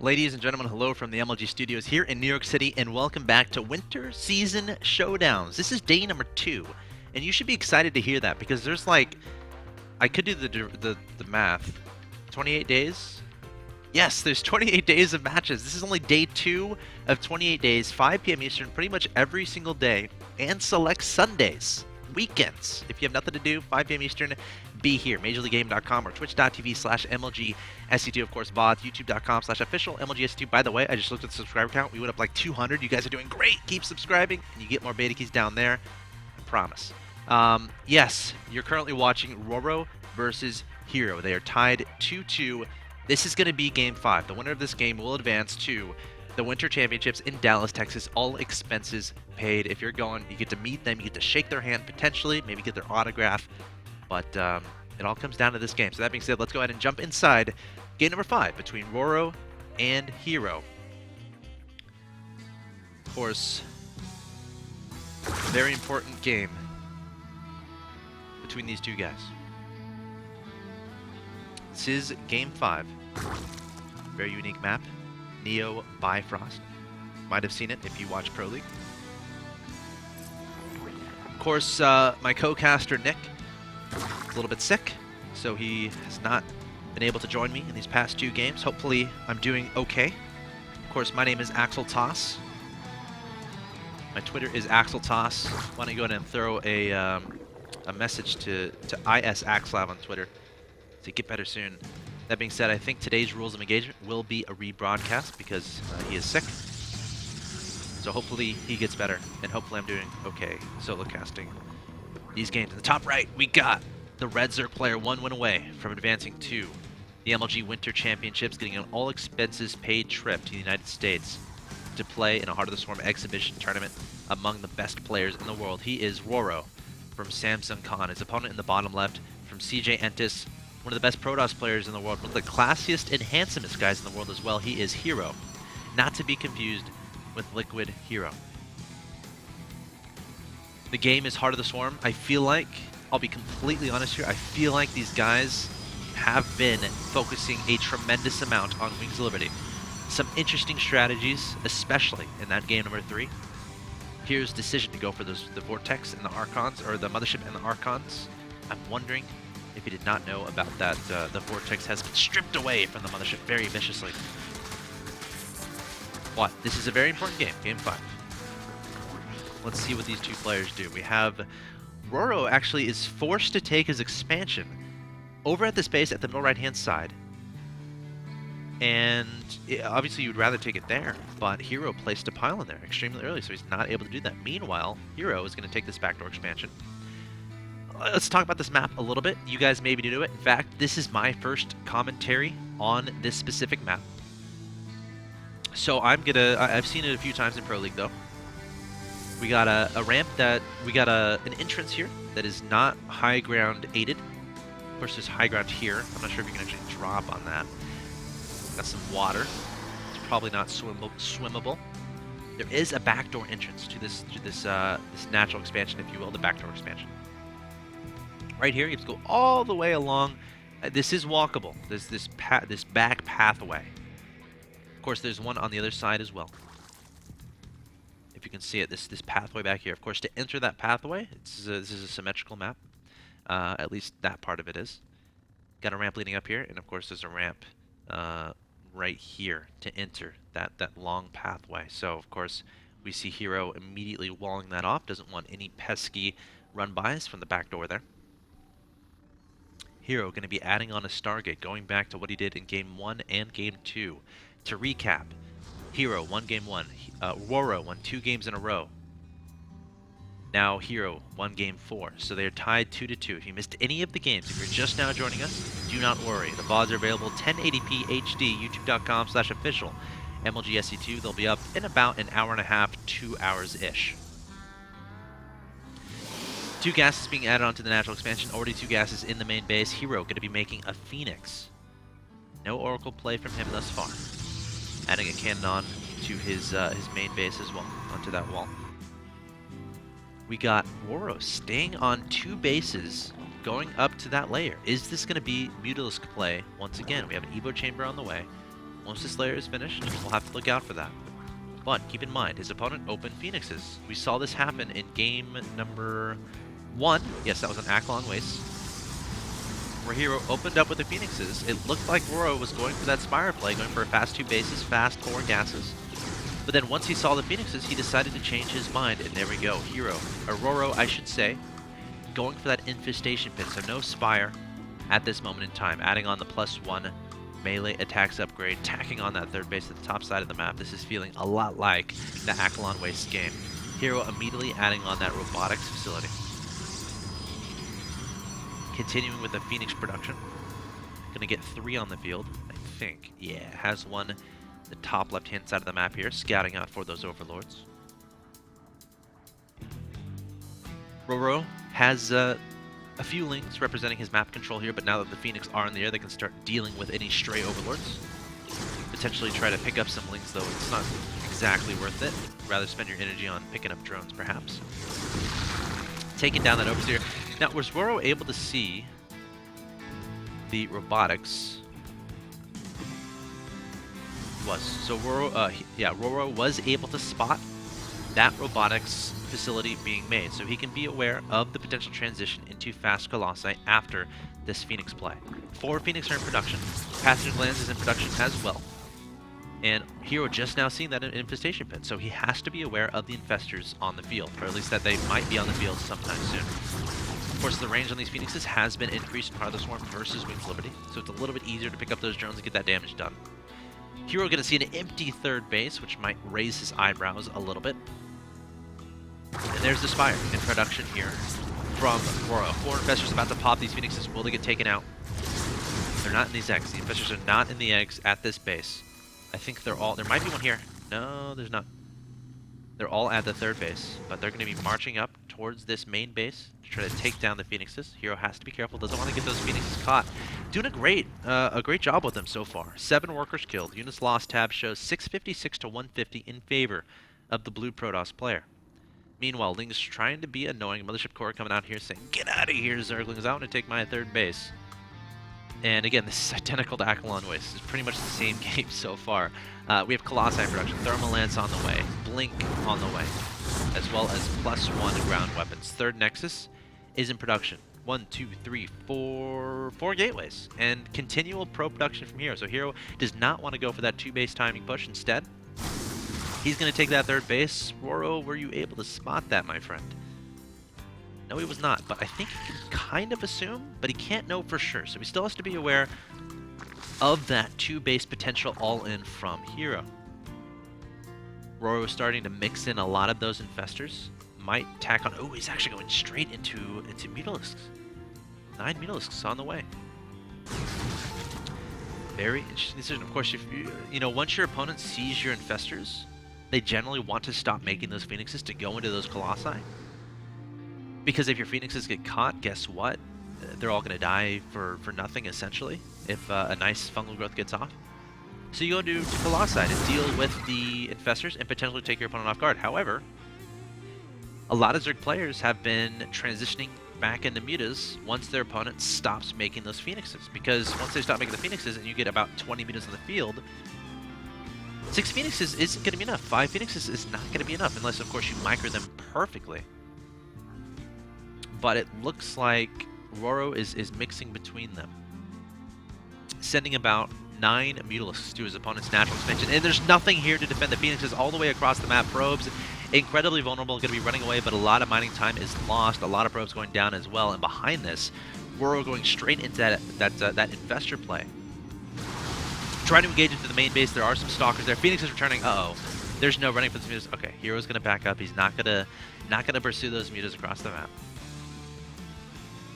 Ladies and gentlemen, hello from the MLG studios here in New York City, and welcome back to Winter Season Showdowns. This is day number 2, and you should be excited to hear that because there's like, I could do the math, 28 days? Yes, there's 28 days of matches. This is only day 2 of 28 days, 5 p.m. Eastern, pretty much every single day, and select Sundays, weekends. If you have nothing to do, 5 p.m. Eastern, be here. majorleaguegaming.com or twitch.tv/MLGSC2, of course, VOD, youtube.com/official MLGSC2. By the way, I just looked at the subscriber count. We went up like 200. You guys are doing great. Keep subscribing, and you get more beta keys down there. I promise. Yes, you're currently watching Roro versus Hero. They are tied 2-2. This is going to be Game 5. The winner of this game will advance to the Winter Championships in Dallas, Texas. All expenses paid. If you're going, you get to meet them. You get to shake their hand, potentially, maybe get their autograph. But it all comes down to this game. So that being said, let's go ahead and jump inside game number 5 between Roro and Hero. Of course, very important game between these two guys. This is Game 5. Very unique map. Neo Bifrost. Might have seen it if you watch Pro League. Of course, my co-caster Nick is a little bit sick, so he has not been able to join me in these past 2 games. Hopefully, I'm doing okay. Of course, my name is axeltoss. My Twitter is axeltoss. Why don't you go ahead and throw a message to axslav on Twitter to get better soon. That being said, I think today's rules of engagement will be a rebroadcast because he is sick. So hopefully he gets better, and hopefully I'm doing okay solo casting these games. In the top right, we got the Red Zerg player 1 win away from advancing to the MLG Winter Championships, getting an all-expenses paid trip to the United States to play in a Heart of the Swarm exhibition tournament among the best players in the world. He is Roro from Samsung Khan. His opponent in the bottom left from CJ Entis, one of the best Protoss players in the world, one of the classiest and handsomest guys in the world as well. He is Hero, not to be confused with Liquid Hero. The game is Heart of the Swarm. I feel like, I'll be completely honest here, I feel like these guys have been focusing a tremendous amount on Wings of Liberty. Some interesting strategies, especially in that game number 3. Here's decision to go for the Vortex and the Archons, or the Mothership and the Archons. I'm wondering if you did not know about that, the Vortex has been stripped away from the Mothership very viciously. But this is a very important game, Game 5. Let's see what these two players do. We have Roro actually is forced to take his expansion over at this base at the middle right-hand side. And obviously you would rather take it there, but Hero placed a pylon there extremely early, so he's not able to do that. Meanwhile, Hero is going to take this backdoor expansion. Let's talk about this map a little bit. You guys may be new to it. In fact, this is my first commentary on this specific map. So I've seen it a few times in Pro League though. We got a ramp we got an entrance here that is not high ground aided. Of course, there's high ground here. I'm not sure if you can actually drop on that. Got some water. It's probably not swimmable. There is a backdoor entrance to this natural expansion, if you will, the backdoor expansion. Right here, you have to go all the way along. This is walkable. There's this back pathway. Of course, there's one on the other side as well. If you can see it, this pathway back here. Of course, to enter that pathway, this is a symmetrical map. At least that part of it is. Got a ramp leading up here, and of course, there's a ramp right here to enter that long pathway. So, of course, we see Hero immediately walling that off. Doesn't want any pesky run-bys from the back door there. Hero going to be adding on a Stargate, going back to what he did in Game 1 and Game 2. To recap, Hero won Game 1, Roro won 2 games in a row. Now Hero won Game 4, so they're tied 2-2. If you missed any of the games, if you're just now joining us, do not worry. The VODs are available 1080p HD, youtube.com/official MLGSC2. They'll be up in about an hour and a half, 2 hours-ish. 2 gases being added onto the natural expansion. Already 2 gases in the main base. Hero going to be making a Phoenix. No Oracle play from him thus far. Adding a cannon on to his main base as well, onto that wall. We got Roro staying on 2 bases, going up to that layer. Is this going to be Mutalisk play once again? We have an Evo Chamber on the way. Once the Slayer is finished, we'll have to look out for that. But keep in mind, his opponent opened Phoenixes. We saw this happen in game number 1. Yes, that was an Aklon Waste, where Hero opened up with the Phoenixes. It looked like Roro was going for that Spire play, going for a fast 2 bases, fast 4 gases. But then once he saw the Phoenixes, he decided to change his mind, and there we go. Roro, I should say, going for that Infestation Pit, so no Spire at this moment in time, adding on the +1 melee attacks upgrade, tacking on that third base at the top side of the map. This is feeling a lot like the Aklon Waste game. Hero immediately adding on that robotics facility. Continuing with the Phoenix production. Gonna get 3 on the field, I think. Yeah, has one the top left-hand side of the map here, scouting out for those overlords. Roro has a few links representing his map control here, but now that the Phoenix are in the air, they can start dealing with any stray overlords. Potentially try to pick up some links, though it's not exactly worth it. Rather spend your energy on picking up drones, perhaps. Taking down that overseer. Now, was Roro able to see the robotics? Was. So Roro was able to spot that robotics facility being made, so he can be aware of the potential transition into fast Colossi after this Phoenix play. 4 Phoenix are in production. Passenger Glands is in production as well. And Hero just now seeing that Infestation Pit, so he has to be aware of the Infestors on the field, or at least that they might be on the field sometime soon. Of course, the range on these Phoenixes has been increased in Heart of the Swarm versus Wings of Liberty, so it's a little bit easier to pick up those drones and get that damage done. Hero going to see an empty third base, which might raise his eyebrows a little bit. And there's the Spire in production here from Roro. 4 Infestors about to pop these Phoenixes. Will they get taken out? They're not in these eggs. The Infestors are not in the eggs at this base. I think they're all... There might be one here. No, there's not. They're all at the third base, but they're going to be marching up towards this main base to try to take down the Phoenixes. Hero has to be careful. Doesn't want to get those Phoenixes caught. Doing a great job with them so far. 7 workers killed. Units lost tab shows 656 to 150 in favor of the blue Protoss player. Meanwhile, Ling's trying to be annoying. Mothership Core coming out here saying, "Get out of here, Zerglings. I want to take my third base." And again, this is identical to Aklon Waste. It's pretty much the same game so far. We have Colossi in production. Thermal Lance on the way. Blink on the way. As well as +1 ground weapons. Third Nexus is in production. 1, 2, 3, 4 gateways. And continual pro production from Hero. So Hero does not want to go for that 2-base timing push. Instead, he's going to take that third base. Roro, were you able to spot that, my friend? No, he was not, but I think he can kind of assume, but he can't know for sure. So he still has to be aware of that 2-base potential all-in from Hero. Roro is starting to mix in a lot of those Infestors. Might tack on... Oh, he's actually going straight into Mutalisks. 9 Mutalisks on the way. Very interesting decision. Of course, if once your opponent sees your Infestors, they generally want to stop making those Phoenixes to go into those Colossi. Because if your Phoenixes get caught, guess what? They're all going to die for nothing, essentially, if a nice fungal growth gets off. So you go to Colossi to deal with the Infestors and potentially take your opponent off guard. However, a lot of Zerg players have been transitioning back into Mutas once their opponent stops making those Phoenixes. Because once they stop making the Phoenixes and you get about 20 Mutas on the field, 6 Phoenixes isn't going to be enough. 5 Phoenixes is not going to be enough unless, of course, you micro them perfectly. But it looks like Roro is mixing between them. Sending about 9 Mutalisks to his opponent's natural expansion. And there's nothing here to defend the Phoenixes all the way across the map. Probes, incredibly vulnerable, going to be running away, but a lot of mining time is lost. A lot of probes going down as well. And behind this, Roro going straight into that Infestor play. Trying to engage into the main base. There are some Stalkers there. Phoenix is returning. Uh-oh. There's no running for the Mutas. Okay, Hero's going to back up. He's not gonna pursue those Mutas across the map.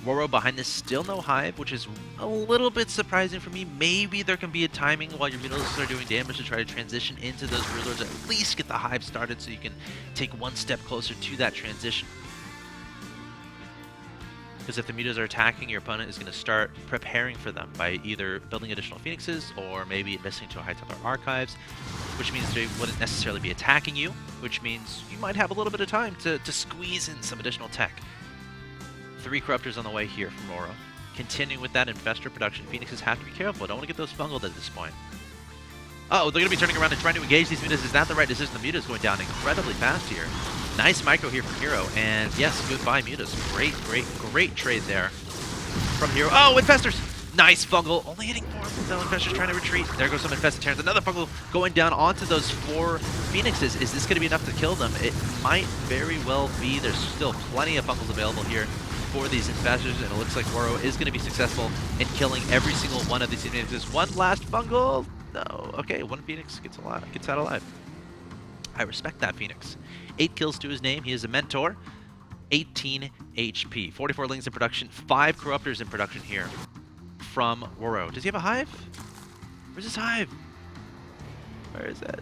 Roro behind this, still no Hive, which is a little bit surprising for me. Maybe there can be a timing while your Mutalisks are doing damage to try to transition into those Warlords, at least get the Hive started so you can take one step closer to that transition. Because if the Mutas are attacking, your opponent is going to start preparing for them by either building additional Phoenixes or maybe investing to High Templar Archives, which means they wouldn't necessarily be attacking you, which means you might have a little bit of time to squeeze in some additional tech. 3 Corruptors on the way here from Roro. Continuing with that Infestor production, Phoenixes have to be careful. Don't want to get those fungled at this point. Oh, they're going to be turning around and trying to engage these mutas. Is that the right decision? The mutas going down incredibly fast here. Nice micro here from Hero. And yes, goodbye mutas. Great trade there from Hero. Oh, Infestors! Nice fungal. Only hitting 4 though. Infestors trying to retreat. There goes some Infested Terrans. Another fungal going down onto those 4 Phoenixes. Is this going to be enough to kill them? It might very well be. There's still plenty of fungals available here for these Infestors, and it looks like Roro is going to be successful in killing every single one of these Phoenixes. One last fungal. No. Okay, 1 Phoenix gets out alive. I respect that Phoenix. 8 kills to his name. He is a mentor. 18 HP. 44 Lings in production. 5 Corruptors in production here from Roro. Does he have a hive? Where's his hive? Where is it?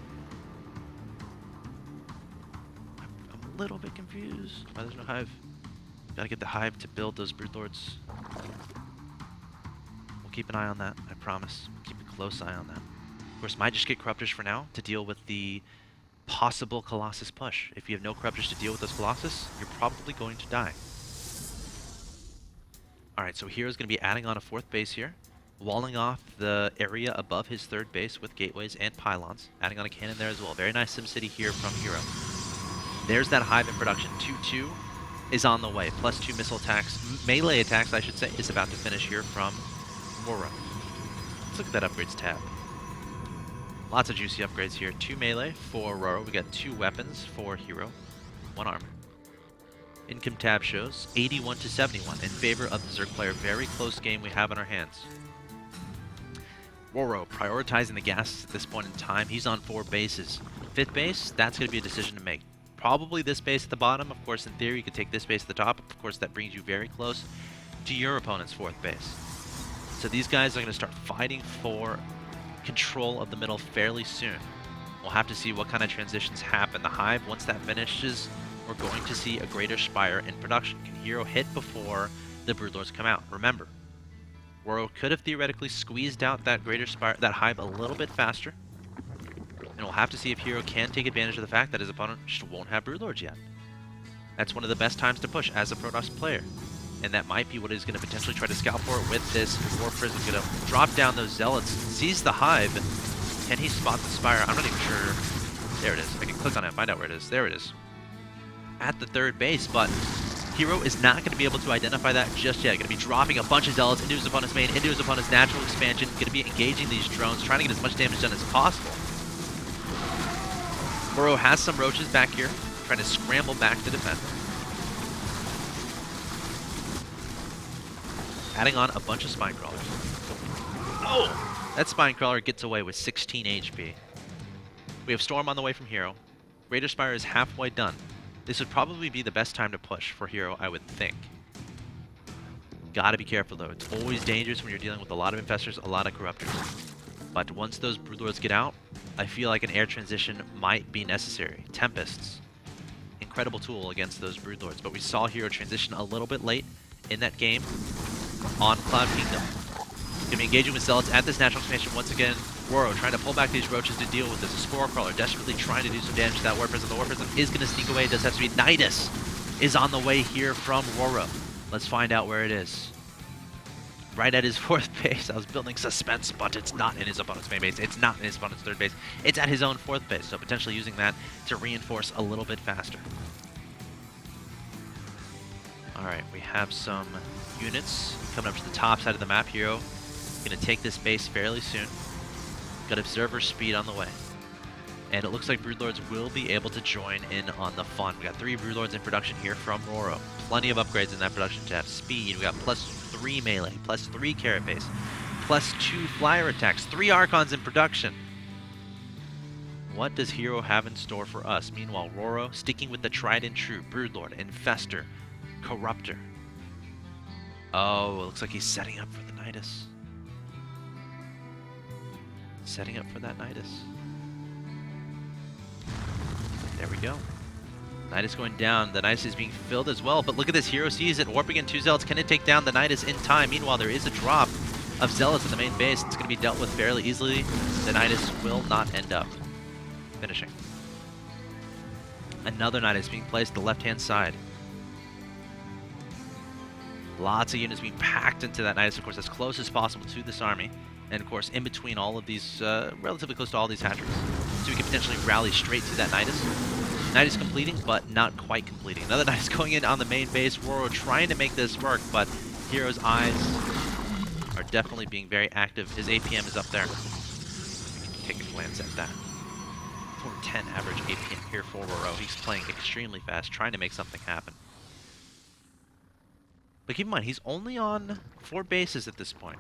I'm a little bit confused. Why there's no hive? Gotta get the hive to build those Broodlords. We'll keep an eye on that, I promise. We'll keep a close eye on that. Of course, might just get Corruptors for now to deal with the possible Colossus push. If you have no Corruptors to deal with those Colossus, you're probably going to die. Alright, so Hero's going to be adding on a 4th base here, walling off the area above his 3rd base with gateways and pylons, adding on a cannon there as well. Very nice SimCity here from Hero. There's that hive in production. 2-2 is on the way. +2 missile attacks, melee attacks I should say, is about to finish here from Roro. Let's look at that upgrades tab. Lots of juicy upgrades here. 2 melee for Roro. We got 2 weapons for Hero. 1 armor. Income tab shows 81 to 71 in favor of the Zerg player. Very close game we have in our hands. Roro prioritizing the gases at this point in time. He's on 4 bases. 5th base, that's going to be a decision to make. Probably this base at the bottom. Of course, in theory, you could take this base at the top. Of course, that brings you very close to your opponent's 4th base. So these guys are going to start fighting for control of the middle fairly soon. We'll have to see what kind of transitions happen. The hive, once that finishes, we're going to see a greater spire in production. Can Hero hit before the Broodlords come out? Remember, Roro could have theoretically squeezed out that greater spire, that hive a little bit faster. And we'll have to see if Hero can take advantage of the fact that his opponent just won't have Broodlords yet. That's one of the best times to push as a Protoss player. And that might be what he's going to potentially try to scout for with this War Prism. Going to drop down those Zealots, sees the hive. Can he spot the spire? I'm not even sure. There it is. I can click on it and find out where it is. There it is. At the 3rd base, but Hero is not going to be able to identify that just yet. Going to be dropping a bunch of Zealots into his opponent's main, into his opponent's natural expansion. Going to be engaging these drones, trying to get as much damage done as possible. Roro has some roaches back here, trying to scramble back to defend. Adding on a bunch of Spine Crawlers. Oh! That Spine Crawler gets away with 16 HP. We have Storm on the way from Hero. Greater Spire is halfway done. This would probably be the best time to push for Hero, I would think. Gotta be careful though. It's always dangerous when you're dealing with a lot of Infestors, a lot of Corruptors. But once those Broodlords get out, I feel like an air transition might be necessary. Tempests. Incredible tool against those Broodlords. But we saw Hero transition a little bit late in that game on Cloud Kingdom. Gonna be engaging with Zealots at this natural expansion once again. Roro trying to pull back these roaches to deal with this. A Spore Crawler desperately trying to do some damage to that War Prism. The War Prism is going to sneak away. It does have to be. Nidus is on the way here from Roro. Let's find out where it is. Right at his 4th base. I was building suspense, but it's not in his opponent's main base. It's not in his opponent's 3rd base. It's at his own 4th base, so potentially using that to reinforce a little bit faster. Alright, we have some units coming up to the top side of the map. Hero going to take this base fairly soon. Got Observer Speed on the way. And it looks like Broodlords will be able to join in on the fun. We got 3 Broodlords in production here from Roro. Plenty of upgrades in that production tab. Speed, we got +3 melee, +3 carapace, +2 flyer attacks, 3 Archons in production. What does Hero have in store for us? Meanwhile, Roro sticking with the tried and true Broodlord, Infestor, Corruptor. Oh, it looks like he's setting up for the Nidus. Setting up for that Nidus. There we go. Nidus going down. The Nidus is being filled as well. But look at this. Hero sees it. Warping in 2 Zealots. Can it take down the Nidus in time? Meanwhile, there is a drop of Zealots in the main base. It's going to be dealt with fairly easily. The Nidus will not end up finishing. Another Nidus being placed the left-hand side. Lots of units being packed into that Nidus, of course, as close as possible to this army. And of course, in between all of these, relatively close to all these hatcheries. So we can potentially rally straight to that Nidus. Nidus completing, but not quite completing. Another Nidus going in on the main base. Roro trying to make this work, but Hero's eyes are definitely being very active. His APM is up there. Take a glance at that. 410 average APM here for Roro. He's playing extremely fast, trying to make something happen. But keep in mind, he's only on 4 bases at this point.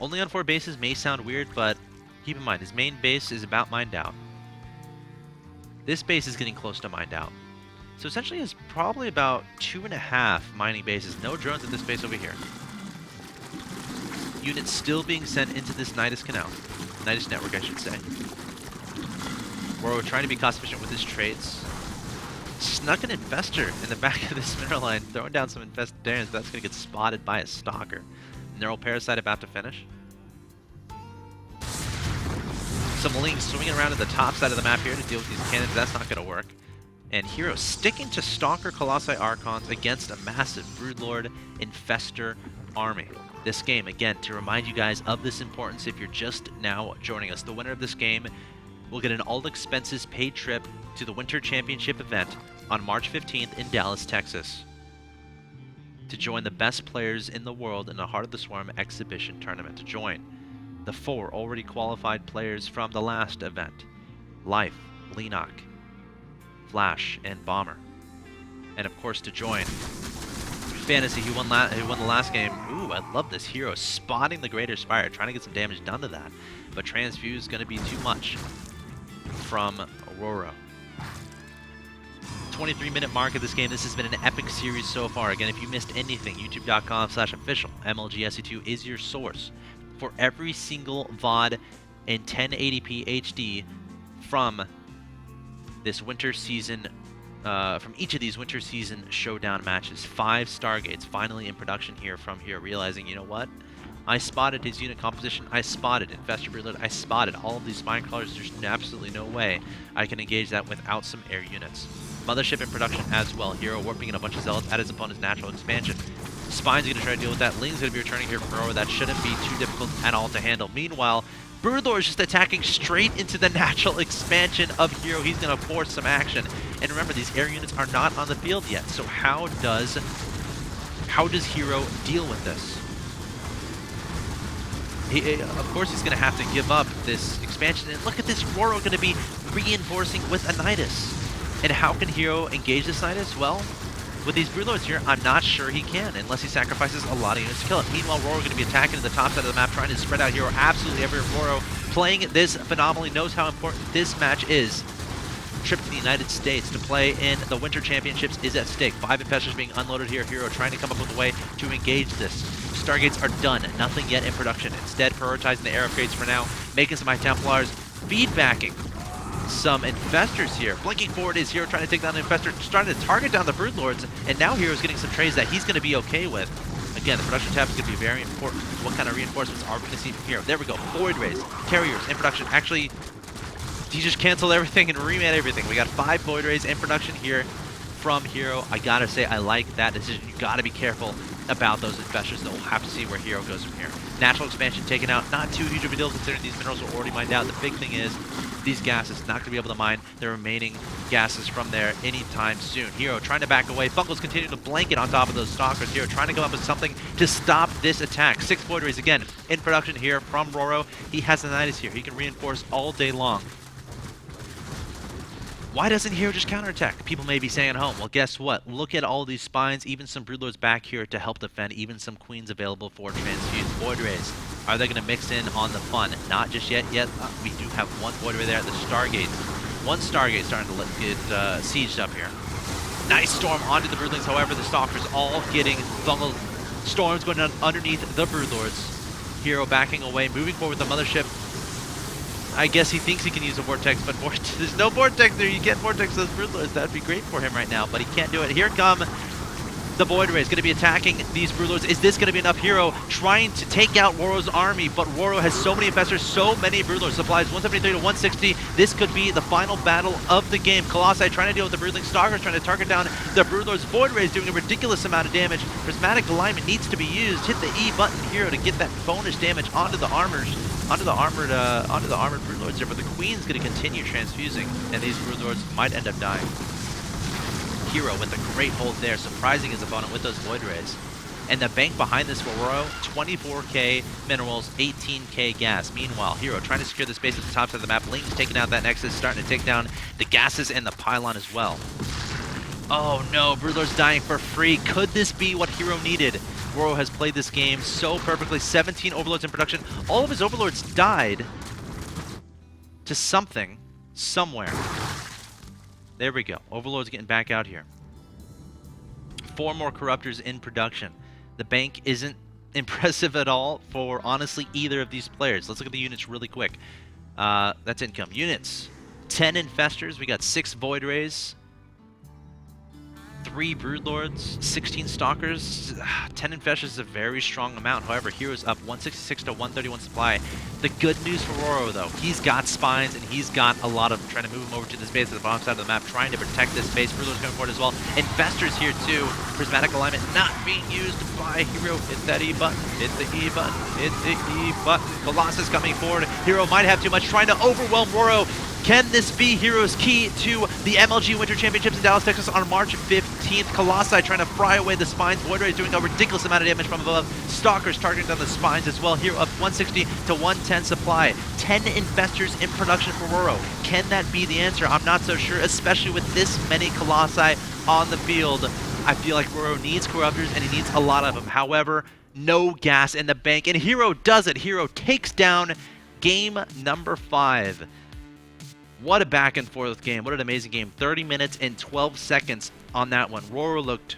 Only on 4 bases may sound weird, but keep in mind, his main base is about mined out. This base is getting close to mined out. So essentially he has probably about 2.5 mining bases. No drones at this base over here. Units still being sent into this Nidus canal. Nidus network, I should say. Roro trying to be cost efficient with his trades. Snuck an infestor in the back of this mineral line, throwing down some infested Darrens, but that's going to get spotted by a stalker. Neural Parasite about to finish. Some Lings swinging around at the top side of the map here to deal with these cannons. That's not going to work. And Hero sticking to Stalker Colossi Archons against a massive Broodlord Infestor army. This game, again, to remind you guys of this importance if you're just now joining us, the winner of this game will get an all-expenses paid trip to the Winter Championship event on March 15th in Dallas, Texas, to join the best players in the world in the Heart of the Swarm exhibition tournament. To join the 4 already qualified players from the last event: Life, Leenock, Flash, and Bomber. And of course to join Fantasy, who won the last game. Ooh, I love this. Hero spotting the Greater Spire, trying to get some damage done to that. But Transfuse is going to be too much from Roro. 23-minute mark of this game. This has been an epic series so far. Again, if you missed anything, youtube.com/official MLGSE2 is your source for every single VOD in 1080p HD from this winter season, from each of these winter season showdown matches. 5 Stargates finally in production here from Hero, realizing, you know what? I spotted his unit composition. I spotted Infestor Broodlord. I spotted all of these spine crawlers. There's absolutely no way I can engage that without some air units. Mothership in production as well. Hero warping in a bunch of zealots at his opponent's natural expansion. Spine's going to try to deal with that. Ling's going to be returning here from Roro. That shouldn't be too difficult at all to handle. Meanwhile, Broodlord is just attacking straight into the natural expansion of Hero. He's going to force some action. And remember, these air units are not on the field yet. So how does Hero deal with this? Of course, he's going to have to give up this expansion. And look at this, Roro going to be reinforcing with a Nidus. And how can Hero engage this Nidus? Well, with these Broodlords here, I'm not sure he can, unless he sacrifices a lot of units to kill it. Meanwhile, Roro going to be attacking to the top side of the map, trying to spread out Hero absolutely everywhere. Roro playing this phenomenally, knows how important this match is. Trip to the United States to play in the Winter Championships is at stake. 5 Infestors being unloaded here. Hero trying to come up with a way to engage this. Stargates are done. Nothing yet in production. Instead, prioritizing the air upgrades for now. Making some High Templars. Feedbacking some Infestors here. Blinking forward is Hero trying to take down the Infestor. Starting to target down the Broodlords. And now Hero's getting some trades that he's going to be okay with. Again, the production tab is going to be very important. What kind of reinforcements are we going to see from Hero? There we go. Void Rays. Carriers in production. Actually, he just canceled everything and remade everything. We got 5 Void Rays in production here from Hero. I gotta say, I like that decision. You gotta be careful about those Infestors, though. We'll have to see where Hero goes from here. Natural expansion taken out. Not too huge of a deal considering these minerals are already mined out. The big thing is these gases. Not going to be able to mine the remaining gases from there anytime soon. Hero trying to back away. Fungal's continuing to blanket on top of those Stalkers. Hero trying to come up with something to stop this attack. 6 Void Rays again in production here from Roro. He has the Nidus here. He can reinforce all day long. Why doesn't Hero just counterattack? People may be saying at home, well, guess what? Look at all these spines, even some Broodlords back here to help defend, even some Queens available for Transfuse. Void Rays, are they going to mix in on the fun? Not just yet. We do have 1 Void Ray there at the Stargate. 1 Stargate starting to get sieged up here. Nice storm onto the Broodlings. However, the Stalkers all getting fungal storms going on underneath the Broodlords. Hero backing away, moving forward with the Mothership. I guess he thinks he can use a Vortex, but there's no Vortex there. You get Vortex those Broodlords. That'd be great for him right now, but he can't do it. Here come The Void Ray is going to be attacking these Broodlords. Is this going to be enough? Hero trying to take out Roro's army, but Roro has so many Infestors, so many Broodlords. Supplies 173 to 160. This could be the final battle of the game. Colossi trying to deal with the Broodling Stalkers, trying to target down the Broodlords. Void Ray is doing a ridiculous amount of damage. Prismatic alignment needs to be used. Hit the E button, Hero, to get that bonus damage onto the armored Broodlords here. But the Queen's going to continue transfusing, and these Broodlords might end up dying. Hero with a great hold there, surprising his opponent with those Void Rays. And the bank behind this for Roro, 24k minerals, 18k gas. Meanwhile, Hero trying to secure the space at the top side of the map. Link's taking out that Nexus, starting to take down the gases and the pylon as well. Oh no, Broodlord's dying for free. Could this be what Hero needed? Roro has played this game so perfectly. 17 Overlords in production. All of his Overlords died to something, somewhere. There we go. Overlord's getting back out here. 4 more Corruptors in production. The bank isn't impressive at all for, honestly, either of these players. Let's look at the units really quick. That's income. Units. 10 Infestors. We got 6 Void Rays. 3 Broodlords, 16 Stalkers, 10 Infestors is a very strong amount. However, Hero's up 166 to 131 supply. The good news for Roro, though, he's got spines and he's got a lot of trying to move him over to the space at the bottom side of the map, trying to protect this space. Broodlord's going forward as well. Infestors here too. Prismatic alignment not being used by Hero. Hit that E button. Hit the E button. Hit the E button. Colossus coming forward. Hero might have too much, trying to overwhelm Roro. Can this be Hero's key to the MLG Winter Championships in Dallas, Texas on March 15th? Colossi trying to fry away the spines. Void Ray doing a ridiculous amount of damage from above. Stalkers targeting down the spines as well. Hero up 160 to 110 supply. 10 Infestors in production for Roro. Can that be the answer? I'm not so sure, especially with this many Colossi on the field. I feel like Roro needs Corruptors and he needs a lot of them. However, no gas in the bank, and Hero does it. Hero takes down game number 5. What a back and forth game. What an amazing game. 30 minutes and 12 seconds on that one. Roro looked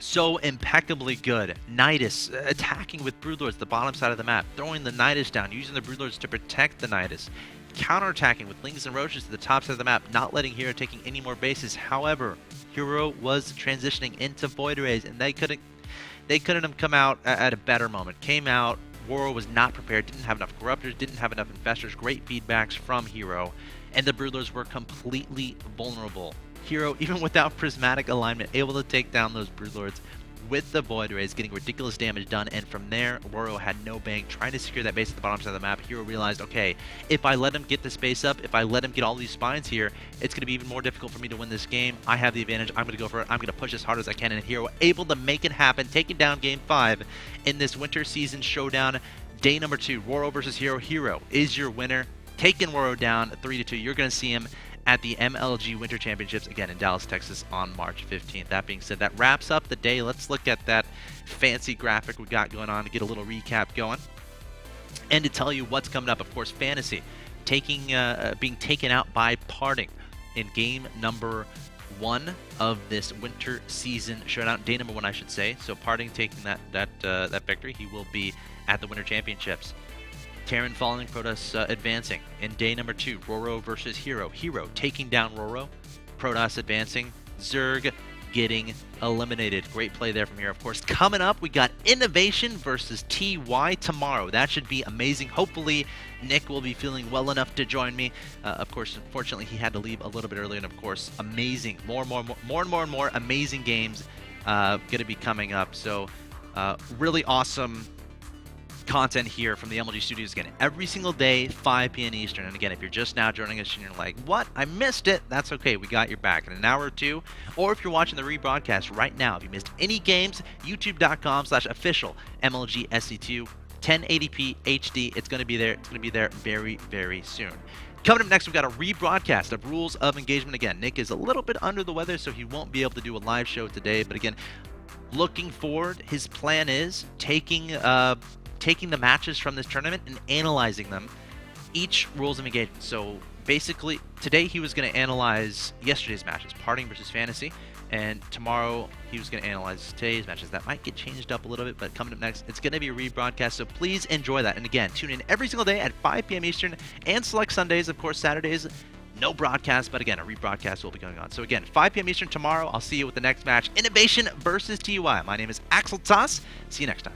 so impeccably good. Nidus attacking with Broodlords the bottom side of the map. Throwing the Nidus down. Using the Broodlords to protect the Nidus. Counterattacking with Lings and Roaches to the top side of the map. Not letting Hero taking any more bases. However, Hero was transitioning into Void Rays, and they couldn't have come out at a better moment. Came out. Roro was not prepared, didn't have enough Corruptors, didn't have enough Infestors. Great feedbacks from Hero, and the Broodlords were completely vulnerable. Hero, even without Prismatic alignment, able to take down those Broodlords with the Void Rays, getting ridiculous damage done, and from there, Roro had no bank, trying to secure that base at the bottom side of the map. Hero realized, okay, if I let him get the space up, if I let him get all these spines here, it's going to be even more difficult for me to win this game. I have the advantage. I'm going to go for it. I'm going to push as hard as I can, and Hero able to make it happen, taking down Game 5 in this Winter Season Showdown. Day number 2, Roro versus Hero. Hero is your winner, taking Roro down 3-2. You're going to see him at the MLG Winter Championships, again, in Dallas, Texas on March 15th. That being said, that wraps up the day. Let's look at that fancy graphic we got going on to get a little recap going. And to tell you what's coming up, of course, Fantasy being taken out by Parting in game number 1 of this Winter Season Showdown. Day number 1, I should say. So Parting taking that victory. He will be at the Winter Championships. Terran falling, Protoss advancing. In day number 2, Roro versus Hero. Hero taking down Roro. Protoss advancing. Zerg getting eliminated. Great play there from here, of course. Coming up, we got Innovation versus TY tomorrow. That should be amazing. Hopefully, Nick will be feeling well enough to join me. Of course, unfortunately, he had to leave a little bit early, and of course, amazing. More and more amazing games going to be coming up. So, really awesome content here from the MLG Studios again every single day, 5 p.m. Eastern. And again, if you're just now joining us and you're like, what? I missed it. That's okay. We got your back in an hour or two. Or if you're watching the rebroadcast right now, if you missed any games, youtube.com/official MLG SC2 1080p HD. It's going to be there. It's going to be there very, very soon. Coming up next, we've got a rebroadcast of Rules of Engagement. Again, Nick is a little bit under the weather, so he won't be able to do a live show today. But again, looking forward, his plan is taking the matches from this tournament and analyzing them, each Rules of Engagement. So basically, today he was going to analyze yesterday's matches, Parting versus Fantasy, and tomorrow he was going to analyze today's matches. That might get changed up a little bit, but coming up next, it's going to be a rebroadcast, so please enjoy that. And again, tune in every single day at 5 p.m. Eastern, and select Sundays, of course, Saturdays, No broadcast, but again, a rebroadcast will be going on. So again, 5 p.m. Eastern tomorrow. I'll see you with the next match. Innovation versus TUI. My name is axeltoss. See you next time.